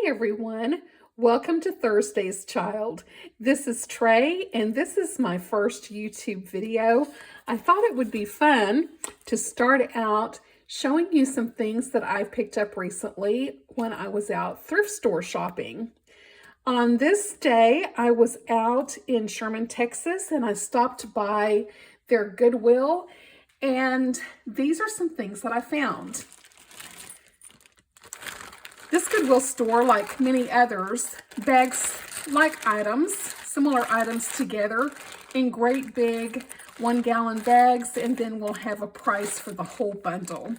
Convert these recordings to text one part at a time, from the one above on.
Hey everyone, welcome to Thursday's Child. This is Trey and this is my first YouTube video. I thought it would be fun to start out showing you some things that I picked up recently when I was out thrift store shopping. On this day, I was out in Sherman, Texas, and I stopped by their Goodwill, and these are some things that I found. This Goodwill store, like many others, bags like items, similar items together in great big 1-gallon bags, and then we'll have a price for the whole bundle.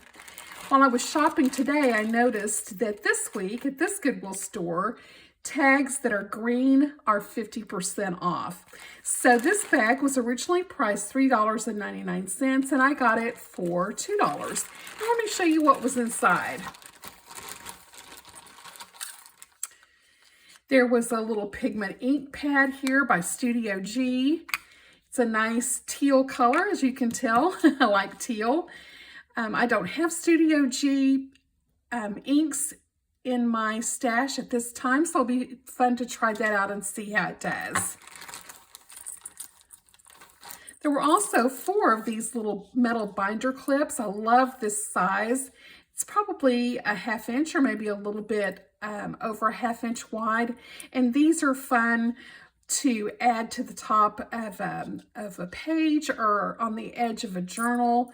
While I was shopping today, I noticed that this week at this Goodwill store, tags that are green are 50% off. So this bag was originally priced $3.99, and I got it for $2. Now let me show you what was inside. There was a little pigment ink pad here by Studio G. It's a nice teal color, as you can tell. I like teal. I don't have Studio G inks in my stash at this time, so it'll be fun to try that out and see how it does. There were also 4 of these little metal binder clips. I love this size. It's probably a 1/2 inch or maybe a little bit over a 1/2 inch wide. And these are fun to add to the top of a page or on the edge of a journal,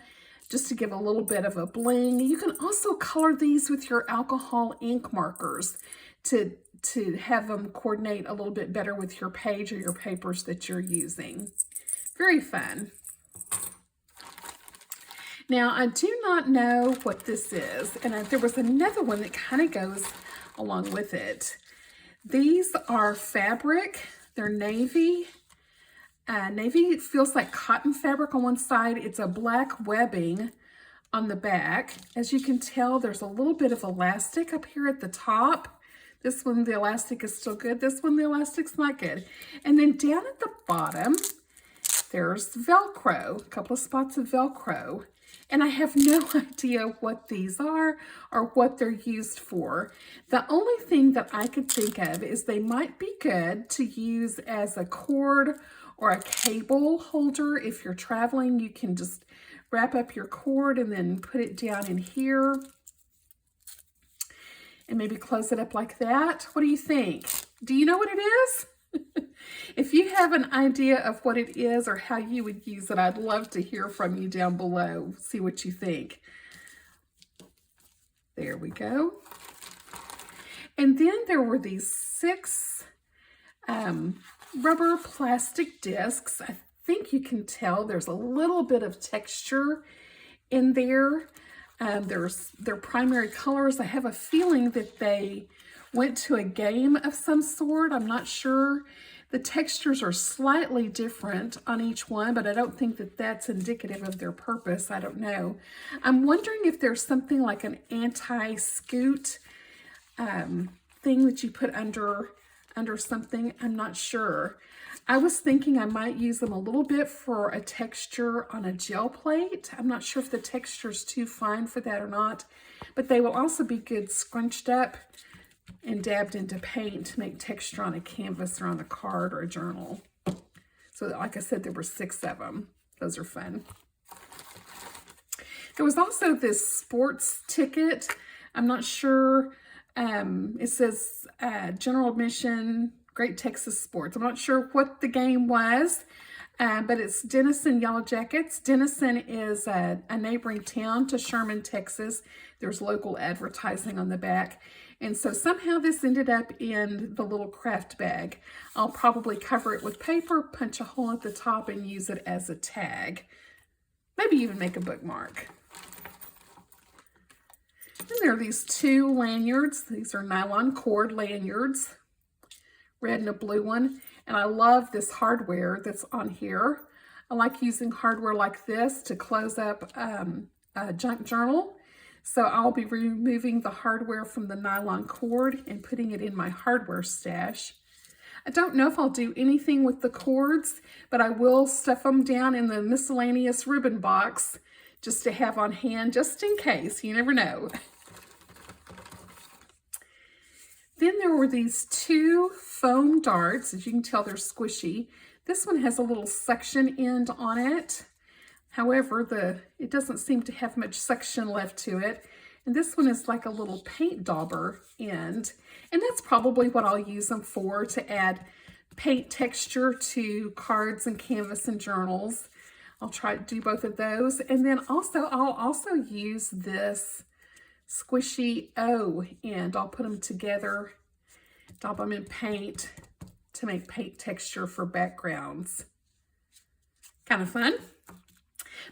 just to give a little bit of a bling. You can also color these with your alcohol ink markers to have them coordinate a little bit better with your page or your papers that you're using. Very fun. Now, I do not know what this is, and there was another one that kind of goes along with it. These are fabric. They're navy. Navy feels like cotton fabric on one side. It's a black webbing on the back. As you can tell, there's a little bit of elastic up here at the top. This one, the elastic is still good. This one, the elastic's not good. And then down at the bottom, there's Velcro, a couple of spots of Velcro. And I have no idea what these are or what they're used for. The only thing that I could think of is they might be good to use as a cord or a cable holder. If you're traveling, you can just wrap up your cord and then put it down in here and maybe close it up like that. What do you think? Do you know what it is? If you have an idea of what it is or how you would use it, I'd love to hear from you down below. See what you think. There we go. And then there were these 6 rubber plastic discs. I think you can tell there's a little bit of texture in there. There's their primary colors. I have a feeling that they went to a game of some sort. I'm not sure. The textures are slightly different on each one, but I don't think that that's indicative of their purpose. I don't know. I'm wondering if there's something like an anti-scoot thing that you put under something. I'm not sure. I was thinking I might use them a little bit for a texture on a gel plate. I'm not sure if the texture is too fine for that or not, but they will also be good scrunched up and dabbed into paint to make texture on a canvas or on a card or a journal. So like I said, there were 6 of them. Those are fun. There was also this sports ticket. I'm not sure. It says general admission, Great Texas Sports. I'm not sure what the game was, but it's Denison Yellow Jackets. Denison is a neighboring town to Sherman, Texas. There's local advertising on the back. And so somehow this ended up in the little craft bag. I'll probably cover it with paper, punch a hole at the top, and use it as a tag. Maybe even make a bookmark. Then there are these 2 lanyards. These are nylon cord lanyards, red and a blue one. And I love this hardware that's on here. I like using hardware like this to close up a junk journal. So I'll be removing the hardware from the nylon cord and putting it in my hardware stash. I don't know if I'll do anything with the cords, but I will stuff them down in the miscellaneous ribbon box just to have on hand, just in case. You never know. Then there were these two foam darts. As you can tell, they're squishy. This one has a little suction end on it. However, it doesn't seem to have much suction left to it. And this one is like a little paint dauber end. And that's probably what I'll use them for, to add paint texture to cards and canvas and journals. I'll try to do both of those. And then also, I'll also use this squishy O end. I'll put them together, dab them in paint to make paint texture for backgrounds. Kind of fun.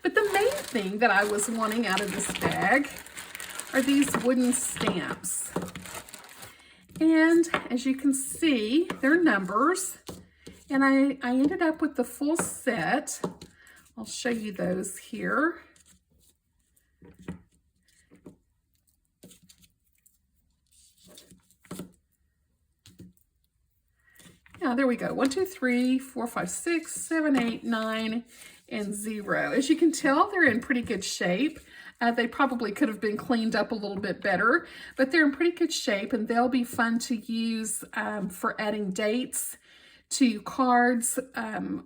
But the main thing that I was wanting out of this bag are these wooden stamps. And as you can see, they're numbers. And I ended up with the full set. I'll show you those here. Yeah, there we go. 1, 2, 3, 4, 5, 6, 7, 8, 9, and 0. As you can tell, they're in pretty good shape. They probably could have been cleaned up a little bit better, but they're in pretty good shape, and they'll be fun to use for adding dates to cards,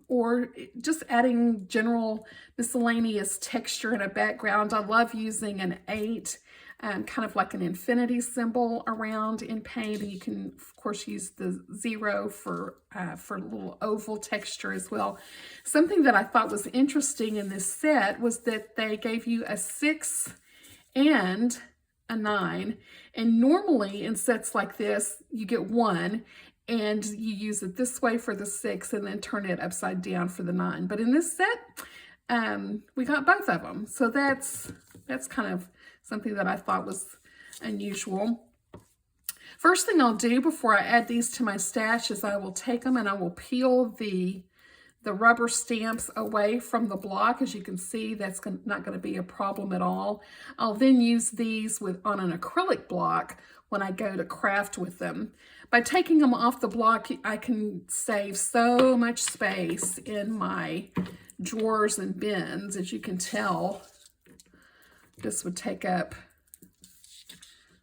or just adding general miscellaneous texture in a background. I love using an 8, kind of like an infinity symbol around in paint. And you can, of course, use the 0 for a little oval texture as well. Something that I thought was interesting in this set was that they gave you a 6 and a 9. And normally in sets like this, you get 1, and you use it this way for the 6 and then turn it upside down for the 9. But in this set, we got both of them. So that's kind of something that I thought was unusual. First thing I'll do before I add these to my stash is I will take them and I will peel the rubber stamps away from the block. As you can see, that's not going to be a problem at all. I'll then use these on an acrylic block when I go to craft with them. By taking them off the block, I can save so much space in my drawers and bins. As you can tell, this would take up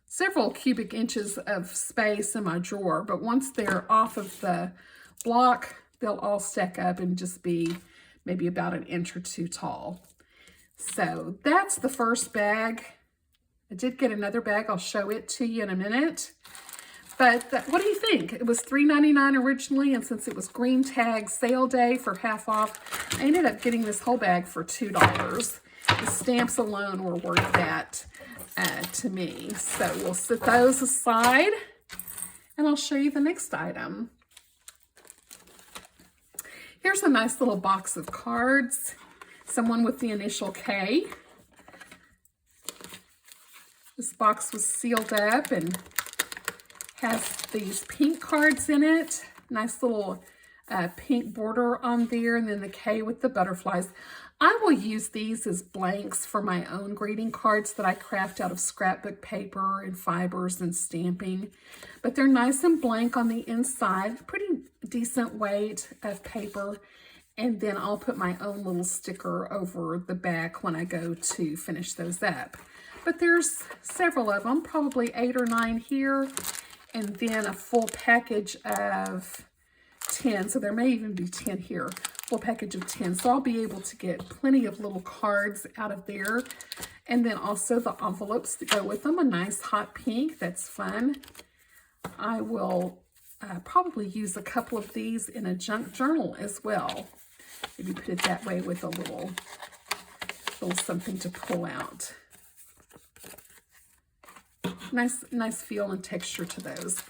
several cubic inches of space in my drawer, but once they're off of the block, they'll all stack up and just be maybe about an inch or 2 tall. So that's the first bag. I did get another bag. I'll show it to you in a minute. But what do you think? It was $3.99 originally, and since it was green tag sale day for half off, I ended up getting this whole bag for $2. The stamps alone were worth that to me. So we'll set those aside, and I'll show you the next item. Here's a nice little box of cards. Someone with the initial K. This box was sealed up and has these pink cards in it. Nice little pink border on there, and then the K with the butterflies. I will use these as blanks for my own greeting cards that I craft out of scrapbook paper and fibers and stamping. But they're nice and blank on the inside, pretty decent weight of paper. And then I'll put my own little sticker over the back when I go to finish those up. But there's several of them, probably 8 or 9 here, and then a full package of 10. So there may even be 10 here. Full package of 10. So I'll be able to get plenty of little cards out of there. And then also the envelopes that go with them, a nice hot pink. That's fun. I will probably use a couple of these in a junk journal as well. Maybe put it that way with a little something to pull out. Nice feel and texture to those.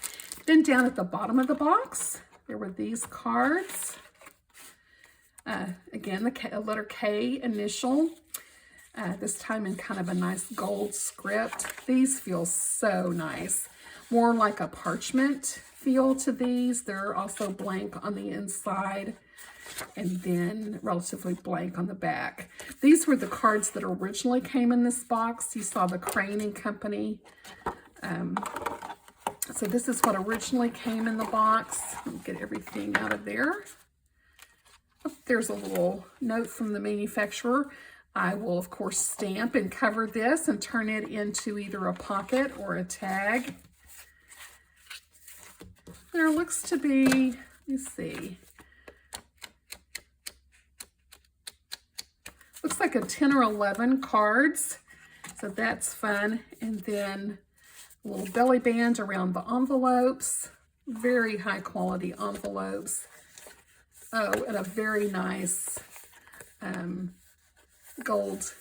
Then down at the bottom of the box, there were these cards. Again, a letter K initial, this time in kind of a nice gold script. These feel so nice. More like a parchment feel to these. They're also blank on the inside and then relatively blank on the back. These were the cards that originally came in this box. You saw the Crane and Company. So this is what originally came in the box. Let me get everything out of there. Oh, there's a little note from the manufacturer. I will, of course, stamp and cover this and turn it into either a pocket or a tag. There looks to be, let me see, looks like a 10 or 11 cards, so that's fun. And then a little belly band around the envelopes, very high quality envelopes. Oh, and a very nice gold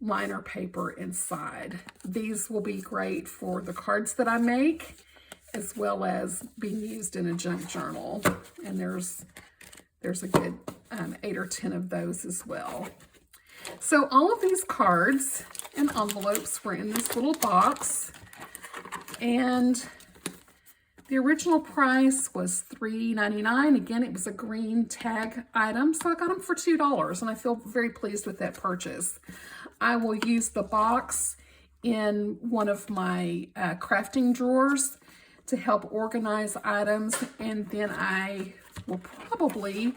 liner paper inside. These will be great for the cards that I make, as well as being used in a junk journal. And there's a good 8 or 10 of those as well. So all of these cards and envelopes were in this little box, and the original price was $3.99. Again, it was a green tag item, so I got them for $2, and I feel very pleased with that purchase. I will use the box in one of my crafting drawers to help organize items, and then I will probably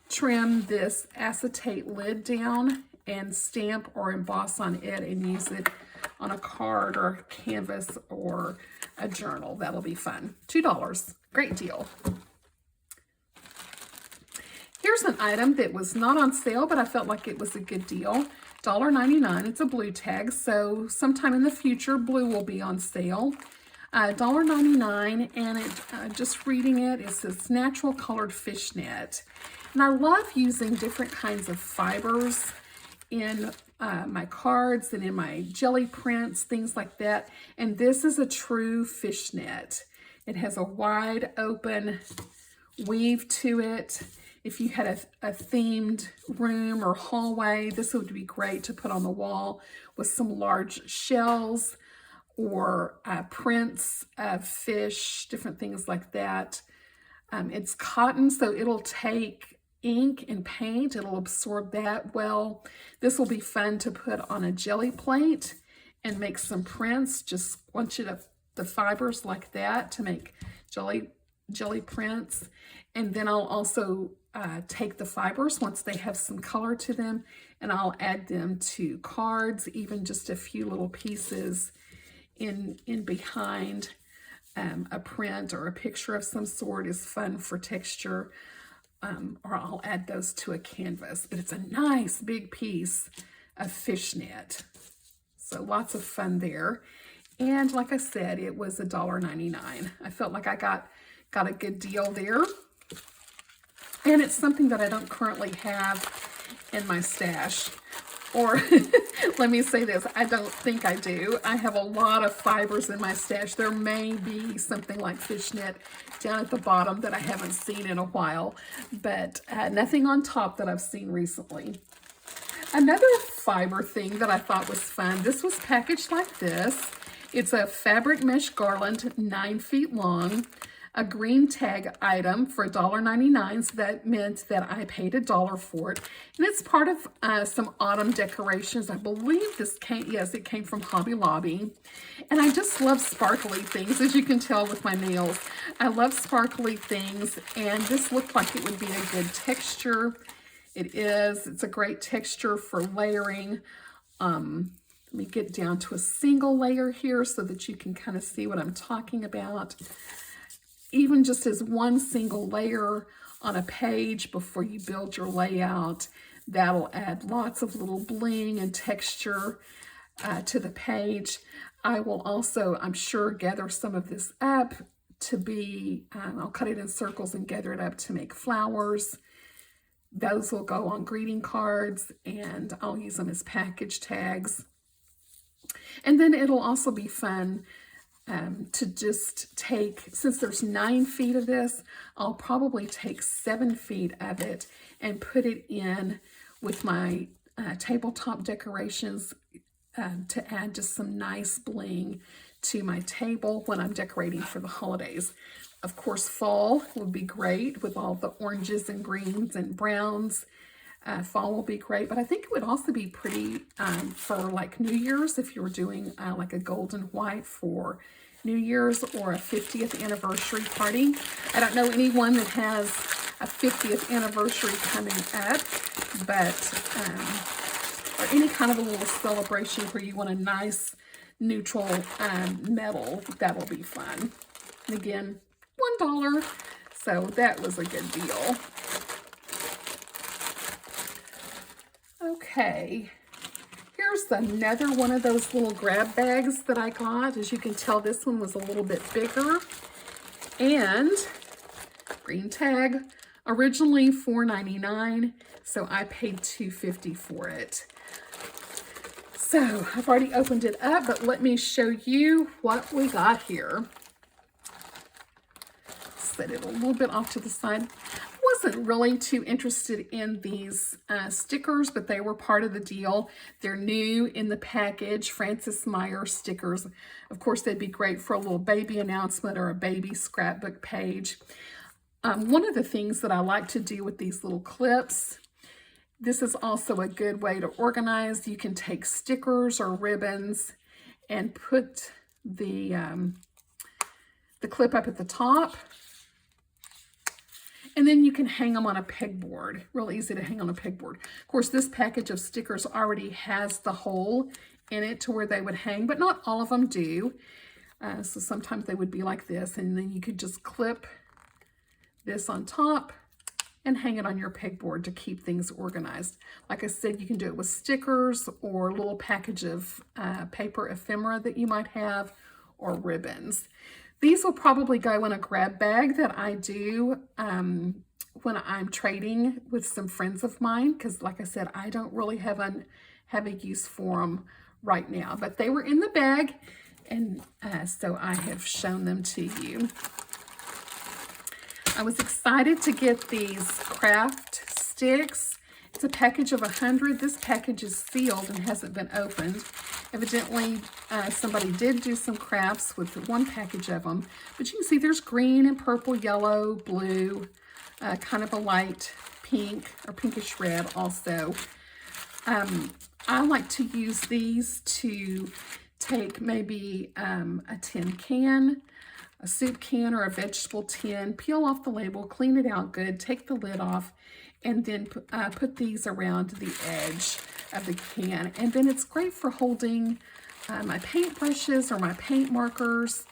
trim this acetate lid down and stamp or emboss on it and use it on a card or a canvas or a journal. That'll be fun. $2, great deal. Here's an item that was not on sale, but I felt like it was a good deal. $1.99. It's a blue tag, so sometime in the future, blue will be on sale. $1.99, and it just reading it, it says natural colored fishnet. And I love using different kinds of fibers in my cards and in my jelly prints, things like that. And this is a true fishnet. It has a wide open weave to it. If you had a themed room or hallway, this would be great to put on the wall with some large shells or prints of fish, different things like that. It's cotton, so it'll take ink and paint. It'll absorb that well. This will be fun to put on a jelly plate and make some prints. Just bunch it up the fibers like that to make jelly prints. And then I'll also take the fibers once they have some color to them, and I'll add them to cards, even just a few little pieces in behind a print or a picture of some sort is fun for texture, or I'll add those to a canvas. But it's a nice big piece of fishnet, so lots of fun there. And like I said, it was $1.99. I felt like I got a good deal there, and it's something that I don't currently have in my stash. Or let me say this, I don't think I do. I have a lot of fibers in my stash. There may be something like fishnet down at the bottom that I haven't seen in a while, but nothing on top that I've seen recently. Another fiber thing that I thought was fun, this was packaged like this. It's a fabric mesh garland, 9 feet long, a green tag item for $1.99, so that meant that I paid $1 for it. And it's part of some autumn decorations. I believe this came, yes, it came from Hobby Lobby. And I just love sparkly things, as you can tell with my nails. I love sparkly things, and this looked like it would be a good texture. It is. It's a great texture for layering. Let me get down to a single layer here so that you can kind of see what I'm talking about. Even just as one single layer on a page before you build your layout, that'll add lots of little bling and texture to the page. I will also, I'm sure, gather some of this up to be, I'll cut it in circles and gather it up to make flowers. Those will go on greeting cards, and I'll use them as package tags. And then it'll also be fun to just take, since there's 9 feet of this, I'll probably take 7 feet of it and put it in with my tabletop decorations to add just some nice bling to my table when I'm decorating for the holidays. Of course, fall would be great with all the oranges and greens and browns. Fall will be great, but I think it would also be pretty for like New Year's, if you were doing like a golden white for New Year's or a 50th anniversary party. I don't know anyone that has a 50th anniversary coming up, but or any kind of a little celebration where you want a nice neutral metal, that'll be fun. And again, $1. So that was a good deal. Okay, here's another one of those little grab bags that I got. As you can tell, this one was a little bit bigger. And green tag, originally $4.99, so I paid $2.50 for it. So I've already opened it up, but let me show you what we got here. Set it a little bit off to the side. I wasn't really too interested in these stickers, but they were part of the deal. They're new in the package, Francis Meyer stickers. Of course, they'd be great for a little baby announcement or a baby scrapbook page. One of the things that I like to do with these little clips, this is also a good way to organize. You can take stickers or ribbons and put the clip up at the top. And then you can hang them on a pegboard. Real easy to hang on a pegboard. Of course, this package of stickers already has the hole in it to where they would hang, but not all of them do. So sometimes they would be like this, and then you could just clip this on top and hang it on your pegboard to keep things organized. Like I said, you can do it with stickers or a little package of paper ephemera that you might have, or ribbons. These will probably go in a grab bag that I do when I'm trading with some friends of mine, because like I said, I don't really have a use for them right now. But they were in the bag, and so I have shown them to you. I was excited to get these craft sticks. It's a package of 100. This package is sealed and hasn't been opened. Evidently, somebody did do some crafts with one package of them. But you can see there's green and purple, yellow, blue, kind of a light pink or pinkish red also. I like to use these to take maybe a tin can, a soup can, or a vegetable tin, peel off the label, clean it out good, take the lid off, and then put these around the edge of the can. And then it's great for holding my paint brushes or my paint markers.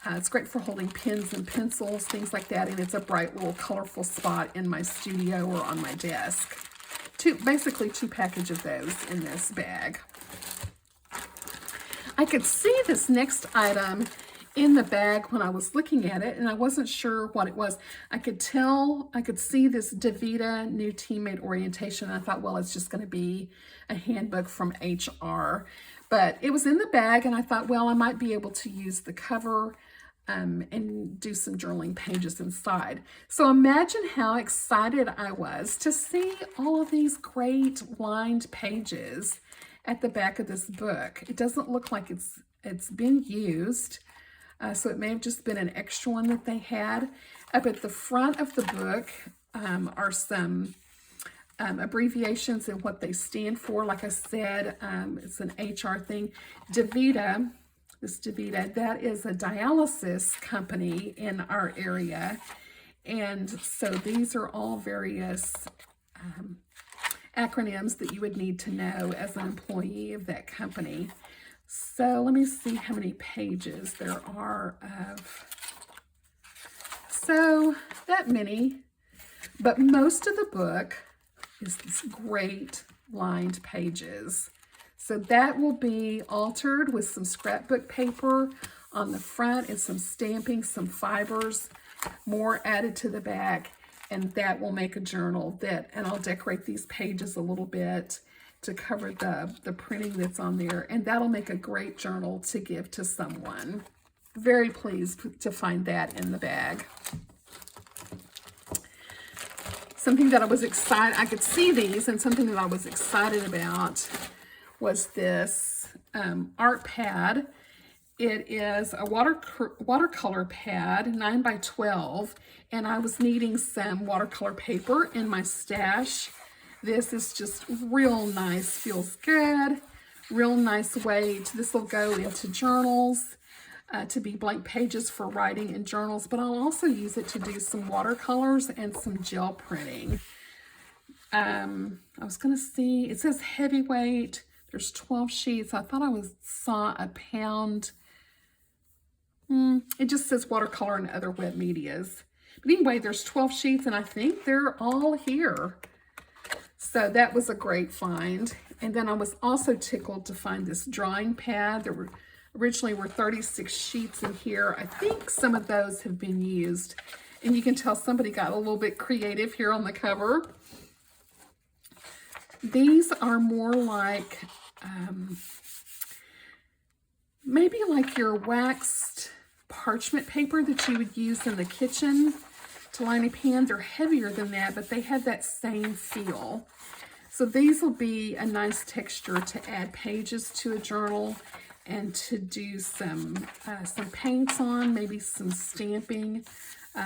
It's great for holding pens and pencils, things like that. And it's a bright little colorful spot in my studio or on my desk. Basically two packages of those in this bag. I could see this next item in the bag when I was looking at it, and I wasn't sure what it was. I could see this Davita new teammate orientation. I thought, well, it's just going to be a handbook from HR. But it was in the bag, and I thought, well, I might be able to use the cover and do some journaling pages inside. So imagine how excited I was to see all of these great lined pages at the back of this book. It doesn't look like it's been used. So it may have just been an extra one that they had. Up at the front of the book are some abbreviations and what they stand for. Like I said, it's an HR thing. Davita, that is a dialysis company in our area. And so these are all various acronyms that you would need to know as an employee of that company. So let me see how many pages there are of, so that many, but most of the book is this great lined pages. So that will be altered with some scrapbook paper on the front and some stamping, some fibers, more added to the back, and that will make a journal and I'll decorate these pages a little bit to cover the printing that's on there, and that'll make a great journal to give to someone. Very pleased to find that in the bag. Something that I was excited, I could see these, and something that I was excited about was this art pad. It is a watercolor pad, 9 by 12, and I was needing some watercolor paper in my stash. This is just real nice, feels good, real nice way this will go into journals, to be blank pages for writing in journals, but I'll also use it to do some watercolors and some gel printing. I was gonna see, it says heavyweight, there's 12 sheets. I thought I saw a pound, It just says watercolor and other wet medias. But anyway, there's 12 sheets, and I think they're all here. So that was a great find. And then I was also tickled to find this drawing pad. There were originally 36 sheets in here. I think some of those have been used. And you can tell somebody got a little bit creative here on the cover. These are more like, maybe like your waxed parchment paper that you would use in the kitchen to line a pan. They're heavier than that, but they have that same feel. So these will be a nice texture to add pages to a journal and to do some paints on, maybe some stamping,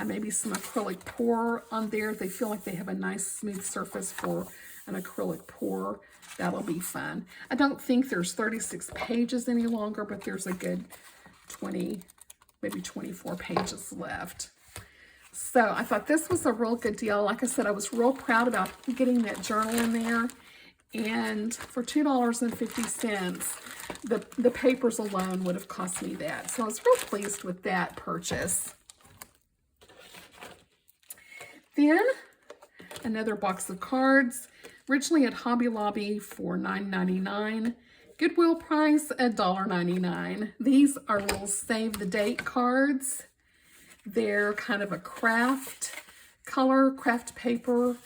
maybe some acrylic pour on there. They feel like they have a nice smooth surface for an acrylic pour. That'll be fun. I don't think there's 36 pages any longer, but there's a good 20, maybe 24 pages left. So I thought this was a real good deal. Like I said, I was real proud about getting that journal in there. And for $2.50, the papers alone would have cost me that. So I was real pleased with that purchase. Then another box of cards, originally at Hobby Lobby for $9.99. Goodwill price $1.99. These are little save the date cards. They're kind of a craft color, craft paper,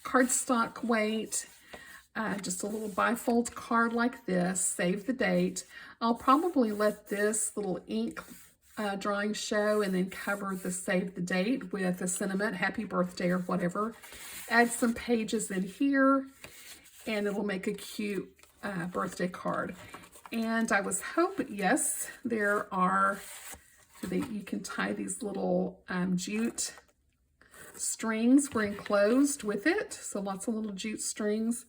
cardstock weight, just a little bifold card like this, save the date. I'll probably let this little ink drawing show and then cover the save the date with a sentiment, happy birthday or whatever. Add some pages in here and it will make a cute birthday card. And I was hoping, yes, there are, you can tie these little jute strings were enclosed with it. So lots of little jute strings.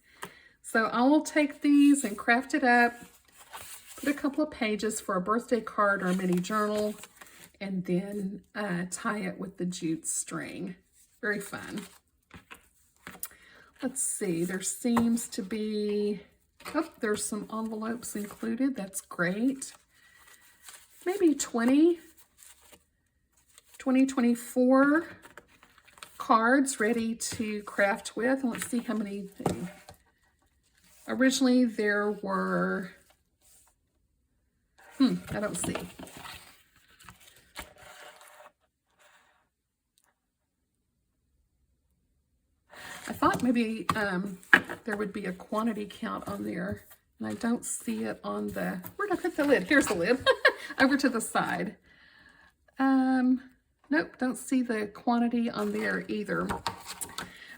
So I will take these and craft it up, put a couple of pages for a birthday card or a mini journal, and then tie it with the jute string. Very fun. Let's see, there seems to be, oh, there's some envelopes included. That's great. Maybe 24 cards ready to craft with. Let's see how many. Originally there were, I don't see. I thought maybe there would be a quantity count on there, and I don't see it on the, where'd I put the lid? Here's the lid, over to the side. Nope, don't see the quantity on there either.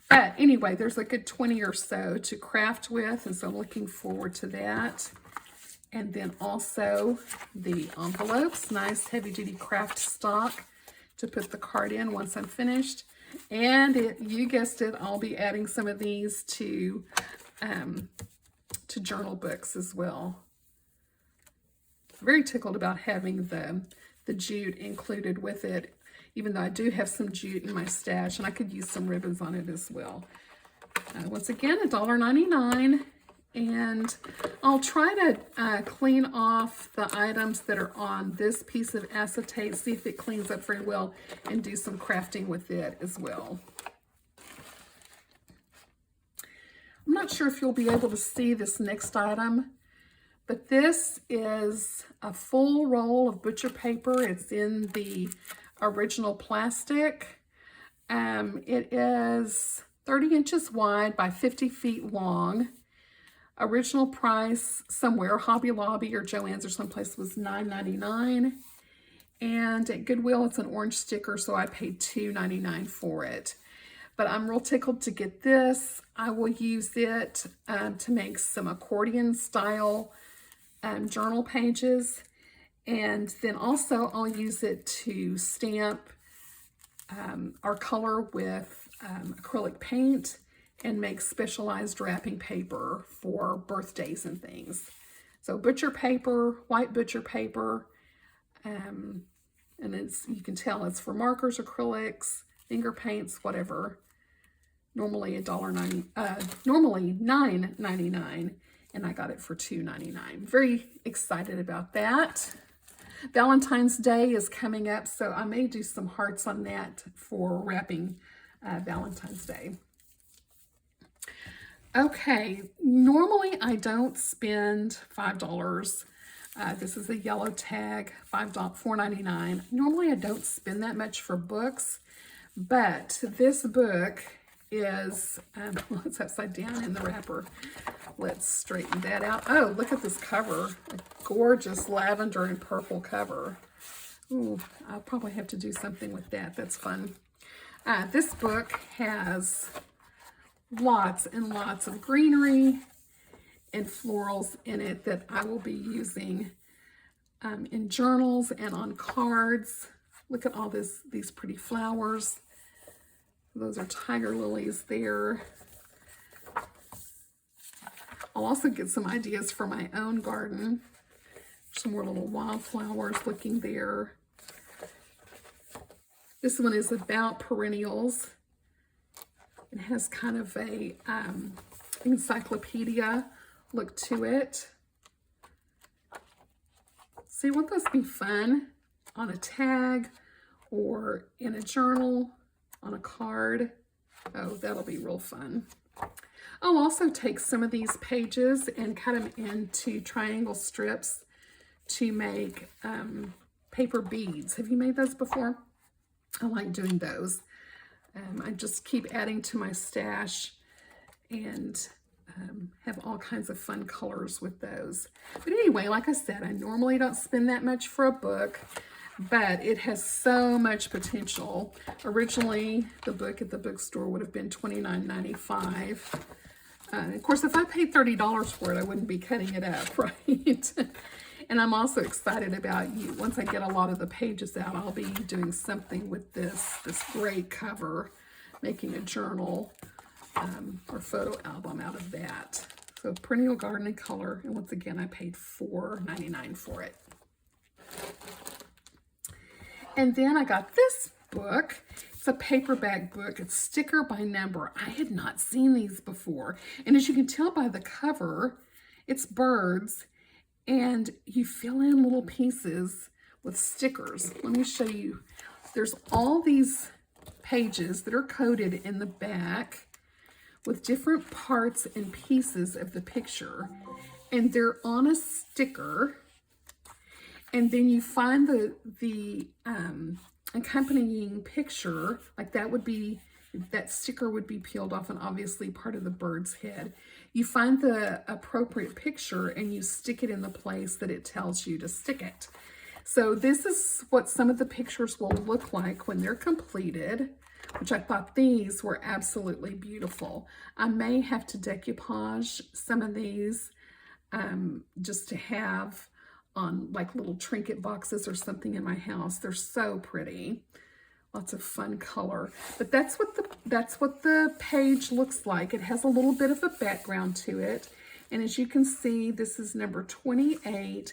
But anyway, there's a good 20 or so to craft with, and so I'm looking forward to that. And then also the envelopes, nice heavy-duty craft stock to put the card in once I'm finished. And you guessed it, I'll be adding some of these to journal books as well. Very tickled about having the jute included with it, even though I do have some jute in my stash, and I could use some ribbons on it as well. Once again, $1.99, and I'll try to clean off the items that are on this piece of acetate, see if it cleans up very well, and do some crafting with it as well. I'm not sure if you'll be able to see this next item, but this is a full roll of butcher paper. It's in the original plastic. It is 30 inches wide by 50 feet long. Original price somewhere, Hobby Lobby or Joann's or someplace, was $9.99. And at Goodwill, it's an orange sticker, so I paid $2.99 for it. But I'm real tickled to get this. I will use it to make some accordion style journal pages. And then also I'll use it to stamp or color with acrylic paint and make specialized wrapping paper for birthdays and things. So butcher paper, white butcher paper, and you can tell it's for markers, acrylics, finger paints, whatever. Normally $9.99, and I got it for $2.99. Very excited about that. Valentine's Day is coming up, so I may do some hearts on that for wrapping Valentine's Day. Okay, normally I don't spend $5. This is a yellow tag, $4.99. Normally I don't spend that much for books, but this book is, well, it's upside down in the wrapper. Let's straighten that out. Oh, look at this cover. A gorgeous lavender and purple cover. Ooh, I'll probably have to do something with that. That's fun. This book has lots and lots of greenery and florals in it that I will be using in journals and on cards. Look at all these pretty flowers. Those are tiger lilies there. I'll also get some ideas for my own garden. Some more little wildflowers looking there. This one is about perennials. It has kind of a encyclopedia look to it. See, won't those be fun on a tag or in a journal, on a card? Oh, that'll be real fun. I'll also take some of these pages and cut them into triangle strips to make paper beads. Have you made those before? I like doing those. I just keep adding to my stash and have all kinds of fun colors with those. But anyway, like I said, I normally don't spend that much for a book, but it has so much potential. Originally, the book at the bookstore would have been $29.95. Of course, if I paid $30 for it, I wouldn't be cutting it up, right? And I'm also excited about once I get a lot of the pages out, I'll be doing something with this great cover, making a journal or photo album out of that. So perennial garden in color, and once again, I paid $4.99 for it. And then I got this book. It's a paperback book. It's sticker by number. I had not seen these before. And as you can tell by the cover, it's birds. And you fill in little pieces with stickers. Let me show you. There's all these pages that are coded in the back with different parts and pieces of the picture. And they're on a sticker. And then you find the accompanying picture, like that sticker would be peeled off and obviously part of the bird's head. You find the appropriate picture and you stick it in the place that it tells you to stick it. So this is what some of the pictures will look like when they're completed, which I thought these were absolutely beautiful. I may have to decoupage some of these just to have on like little trinket boxes or something in my house. They're so pretty. Lots of fun color. But that's what the page looks like. It has a little bit of a background to it. And as you can see, this is number 28.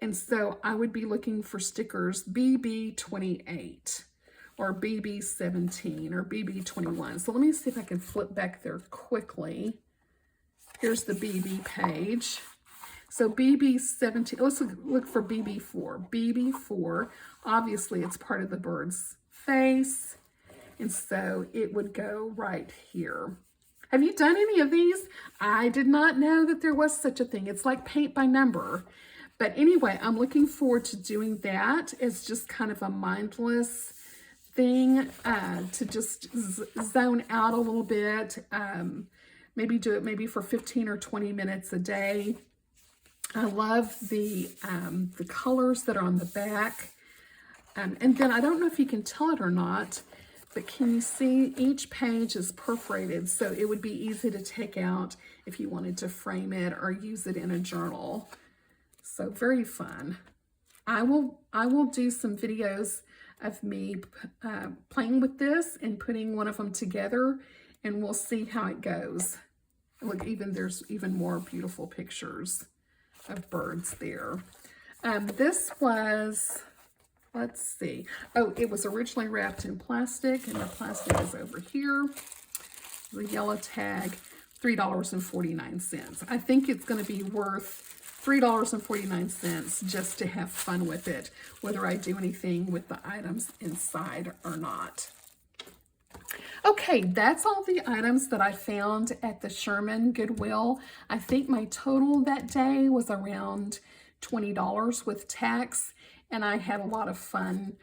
And so I would be looking for stickers BB28 or BB17 or BB21. So let me see if I can flip back there quickly. Here's the BB page. So BB17, let's look for BB4. BB4, obviously it's part of the bird's face, and so it would go right here. Have you done any of these? I did not know that there was such a thing. It's like paint by number. But anyway, I'm looking forward to doing that as just kind of a mindless thing to just zone out a little bit. Maybe do it maybe for 15 or 20 minutes a day. I love the colors that are on the back. And then I don't know if you can tell it or not, but can you see each page is perforated, so it would be easy to take out if you wanted to frame it or use it in a journal. So very fun. I will do some videos of me playing with this and putting one of them together, and we'll see how it goes. Look, there's even more beautiful pictures of birds there. This was, let's see. Oh, it was originally wrapped in plastic, and the plastic is over here. The yellow tag, $3.49. I think it's going to be worth $3.49 just to have fun with it, whether I do anything with the items inside or not. Okay, that's all the items that I found at the Sherman Goodwill. I think my total that day was around $20 with tax, and I had a lot of fun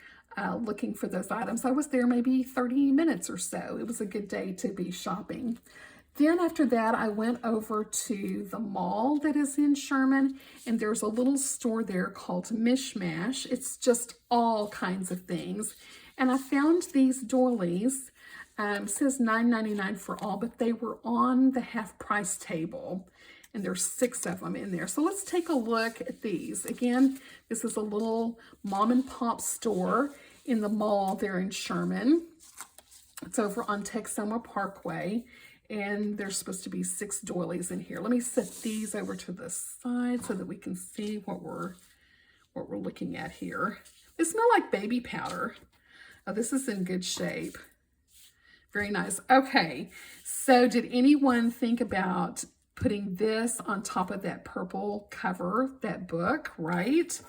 looking for those items. I was there maybe 30 minutes or so. It was a good day to be shopping. Then after that, I went over to the mall that is in Sherman, and there's a little store there called Mishmash. It's just all kinds of things. And I found these doilies. It says $9.99 for all, but they were on the half price table, and there's 6 of them in there. So let's take a look at these. Again, this is a little mom and pop store in the mall there in Sherman. It's over on Texoma Parkway, and there's supposed to be 6 doilies in here. Let me set these over to the side so that we can see what we're looking at here. They smell like baby powder. This is in good shape. Very nice. Okay, so did anyone think about putting this on top of that purple cover, that book, right?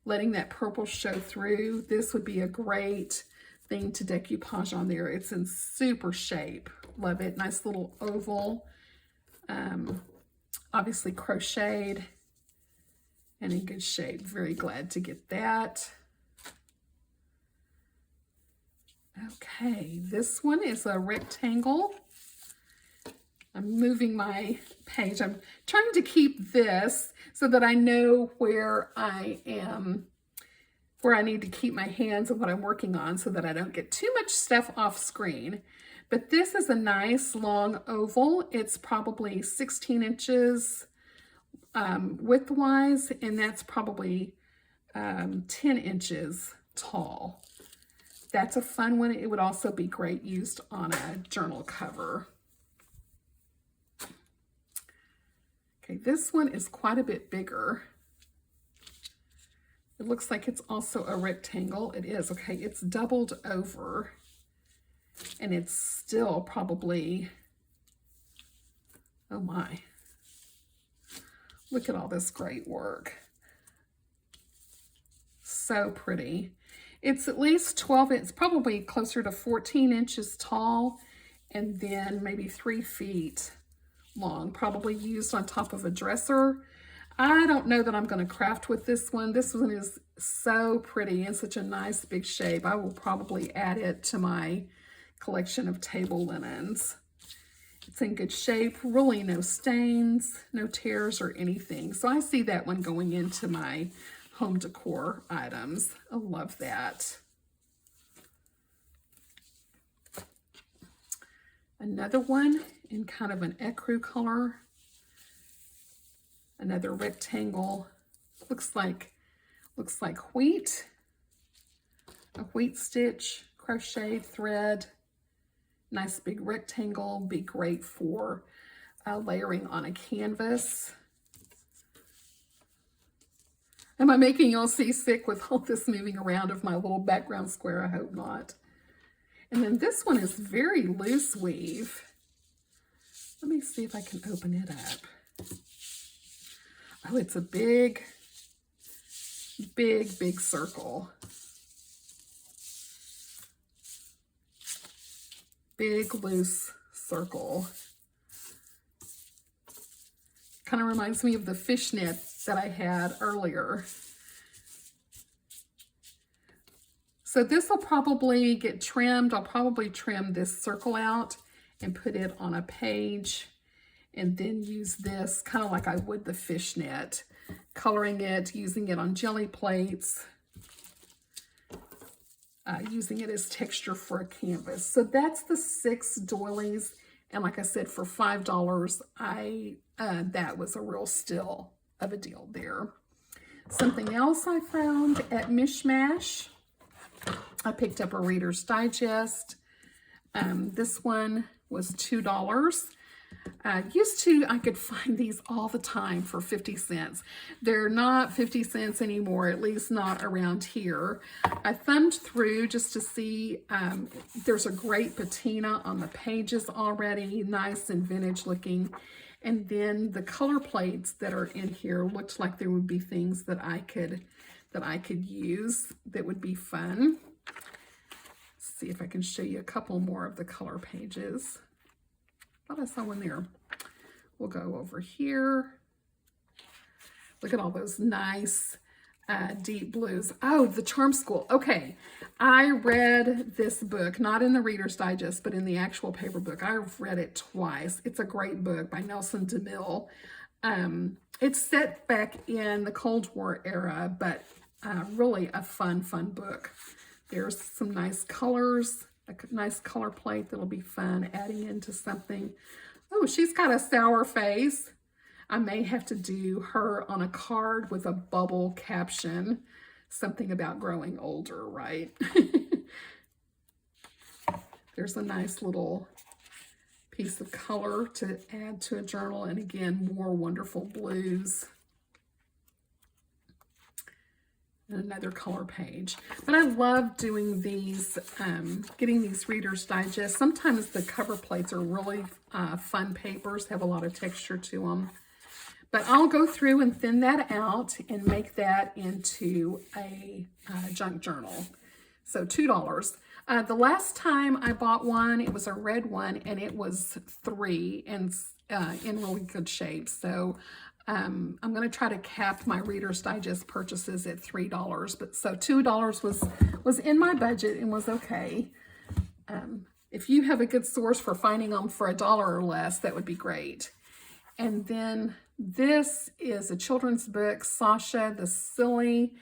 Letting that purple show through. This would be a great thing to decoupage on there. It's in super shape. Love it. Nice little oval. Obviously crocheted and in good shape. Very glad to get that. Okay, this one is a rectangle. I'm moving my page. I'm trying to keep this so that I know where I am, where I need to keep my hands and what I'm working on so that I don't get too much stuff off screen. But this is a nice long oval. It's probably 16 inches width-wise, and that's probably 10 inches tall. That's a fun one. It would also be great used on a journal cover. Okay, this one is quite a bit bigger. It looks like it's also a rectangle. It is. Okay, it's doubled over, and it's still probably, oh my, look at all this great work. So pretty. It's at least 12, it's probably closer to 14 inches tall, and then maybe 3 feet long, probably used on top of a dresser. I don't know that I'm going to craft with this one. This one is so pretty and such a nice big shape. I will probably add it to my collection of table linens. It's in good shape, really no stains, no tears or anything. So I see that one going into my home decor items. I love that. Another one in kind of an ecru color. Another rectangle. Looks like wheat. A wheat stitch, crocheted thread. Nice big rectangle. Be great for layering on a canvas. Am I making y'all seasick with all this moving around of my little background square? I hope not. And then this one is very loose weave. Let me see if I can open it up. Oh, it's a big, big, big circle. Big, loose circle. Kind of reminds me of the fishnet that I had earlier. So this will probably get trimmed. I'll probably trim this circle out and put it on a page, and then use this kind of like I would the fishnet, coloring it, using it on jelly plates, using it as texture for a canvas. So that's the 6 doilies. And like I said, for $5, that was a real steal of a deal there. Something else I found at Mishmash, I picked up a Reader's Digest. This one was $2. I could find these all the time for 50 cents. They're not 50 cents anymore, at least not around here. I thumbed through just to see, there's a great patina on the pages already, nice and vintage looking. And then the color plates that are in here looks like there would be things that I could use that would be fun. Let's see if I can show you a couple more of the color pages. I thought I saw one there. We'll go over here. Look at all those nice deep blues. Oh, the Charm School. Okay, I read this book, not in the Reader's Digest, but in the actual paper book. I've read it twice. It's a great book by Nelson DeMille. It's set back in the Cold War era, but really a fun book. There's some nice colors, a nice color plate that'll be fun adding into something. Oh, she's got a sour face. I may have to do her on a card with a bubble caption, something about growing older, right? There's a nice little piece of color to add to a journal, and again, more wonderful blues. And another color page. But I love doing these, getting these Reader's Digest. Sometimes the cover plates are really fun papers, have a lot of texture to them. But I'll go through and thin that out and make that into a junk journal. So $2. The last time I bought one, it was a red one, and it was $3 and in really good shape. So I'm going to try to cap my Reader's Digest purchases at $3. But so $2 was in my budget and was okay. If you have a good source for finding them for $1 or less, that would be great. And then this is a children's book, Sasha the Silly.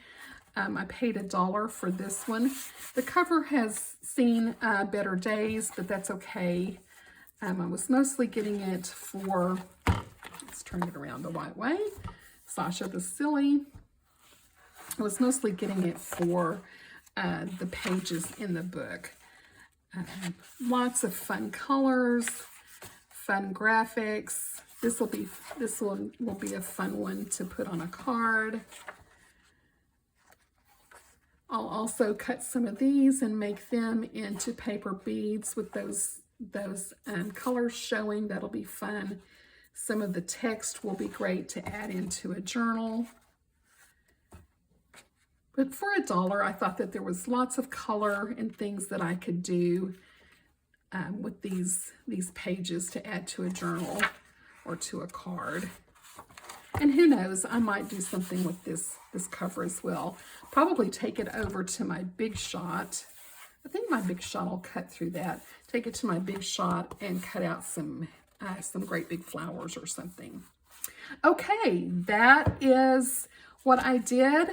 I paid $1 for this one. The cover has seen better days, but that's okay. I was mostly getting it for, let's turn it around the right way, Sasha the Silly. I was mostly getting it for the pages in the book. Lots of fun colors, fun graphics. This will be a fun one to put on a card. I'll also cut some of these and make them into paper beads with those colors showing. That'll be fun. Some of the text will be great to add into a journal. But for $1, I thought that there was lots of color and things that I could do with these pages to add to a journal or to a card. And who knows, I might do something with this cover as well. Probably take it over to my Big Shot. I think my Big Shot will cut through that. Take it to my Big Shot and cut out some great big flowers or something. Okay, that is what I did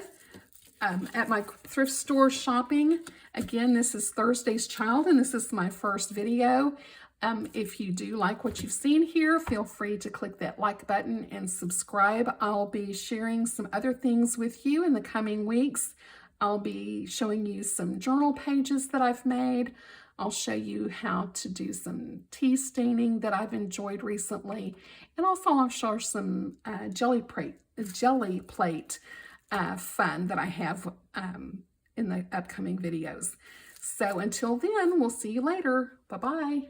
at my thrift store shopping. Again, this is Thursday's Child, and this is my first video. If you do like what you've seen here, feel free to click that like button and subscribe. I'll be sharing some other things with you in the coming weeks. I'll be showing you some journal pages that I've made. I'll show you how to do some tea staining that I've enjoyed recently. And also I'll show some jelly plate fun that I have in the upcoming videos. So until then, we'll see you later. Bye-bye.